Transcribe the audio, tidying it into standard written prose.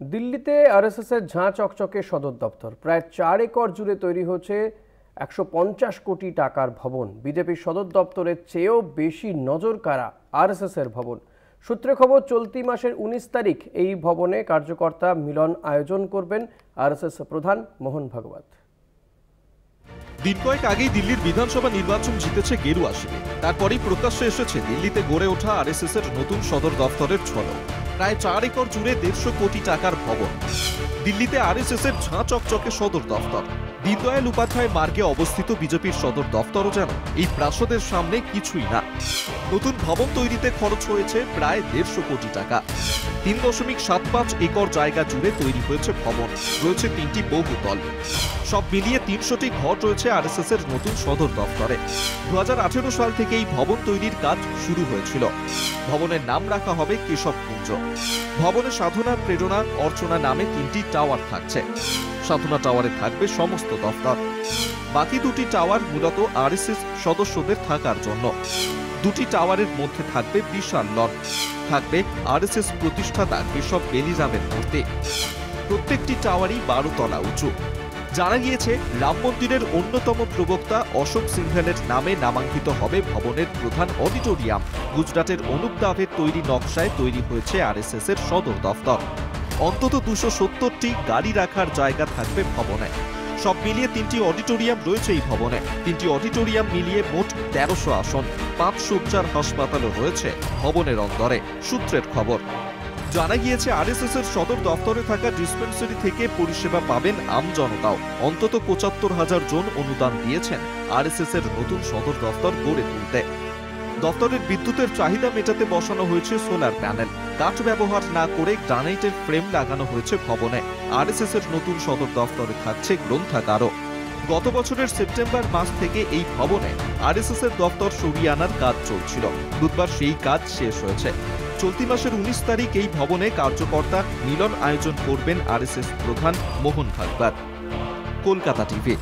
দিল্লিতে আরএসএস এর ঝাঁ চকচকে সদর দপ্তর প্রায় 4 একর জুড়ে তৈরি হচ্ছে 150 কোটি টাকার ভবন। বিজেপির সদর দপ্তরের চেয়েও বেশি নজর কাড়া আরএসএস এর ভবন। সূত্রে খবর, চলতি মাসের 19 তারিখ এই ভবনে কার্যকর্তা মিলন আয়োজন করবেন আরএসএস প্রধান মোহন ভাগবত। দিন কয়েক আগেই দিল্লির বিধানসভা নির্বাচন জিতেছে গেরুয়া শিবির। তারপরেই প্রকাশ্যে এসেছে দিল্লিতে গড়ে ওঠা আরএসএস এর নতুন সদর দফতরের ঝলক। প্রায় 4 একর জুড়ে 150 কোটি টাকার ভবন। দিল্লিতে আরএসএস এর ঝাঁ চকচকে সদর দফতর। দীনদয়াল উপাধ্যায় মার্গে অবস্থিত বিজেপির সদর দফতরও যেন এই প্রাসাদের সামনে কিছুই না। নতুন ভবন তৈরিতে খরচ হয়েছে প্রায় 150 কোটি টাকা। 3.75 একর জায়গা জুড়ে তৈরি হয়েছে ভবন। রয়েছে 3টি বহুতল। সব মিলিয়ে 300টি ঘর রয়েছে আরএসএস এর নতুন সদর দফতরে। 2018 সাল থেকে এই ভবন তৈরির কাজ শুরু হয়েছিল। ভবনের নাম রাখা হবে কেশবকুঞ্জ। ভবনে সাধনা, প্রেরণা, অর্চনা নামে 3টি টাওয়ার থাকছে। সাধনা টাওয়ারে থাকবে সমস্ত দফতর। বাকি 2টি টাওয়ার মূলত আরএসএস সদস্যদের থাকার জন্য। 2টি টাওয়ারের মধ্যে থাকবে বিশাল লন। থাকবে আরএসএস প্রতিষ্ঠাতা কেশব বেলিরামের মূর্তি। প্রত্যেকটি টাওয়ারই 12 তলা উঁচু। জানা গিয়েছে, রাম মন্দিরের অন্যতম প্রবক্তা অশোক সিংঘলের নামে নামাঙ্কিত হবে ভবনের প্রধান অডিটোরিয়াম। গুজরাটের অনুপ দাভের তৈরি নকশায় তৈরি হয়েছে আরএসএস এর সদর দফতর। অন্তত 270টি গাড়ি রাখার জায়গা থাকবে ভবনে। সব মিলিয়ে 3টি অডিটোরিয়াম রয়েছে এই ভবনে। 3টি অডিটোরিয়াম মিলিয়ে মোট 1300 আসন। 5 শয্যার হাসপাতালও রয়েছে ভবনের অন্দরে। সূত্রের খবর, জানা গিয়েছে আরএসএস এর সদর দফতরে থাকা ডিসপেন্সারি থেকে পরিষেবা পাবেন আমজনতাও। অন্তত 75,000 জন অনুদান দিয়েছেন আরএসএস এর নতুন সদর দফতর গড়ে তুলতে। দফতরের বিদ্যুতের চাহিদা মেটাতে বসানো হয়েছে সোলার প্যানেল। কাঠ ব্যবহার না করে গ্রানাইটের ফ্রেম লাগানো হয়েছে ভবনে। আরএসএস এর নতুন সদর দফতরে থাকছে গ্রন্থাগারও। গত বছরের সেপ্টেম্বর মাস থেকে এই ভবনে আরএসএস এর দফতর সরিয়ে আনার কাজ চলছিল। বুধবার সেই কাজ শেষ হয়েছে। চলতি মাসের 19 তারিখ এই ভবনে কার্যকর্তা মিলন আয়োজন করবেন আরএসএস প্রধান মোহন ভাগবত। কলকাতা টিভি।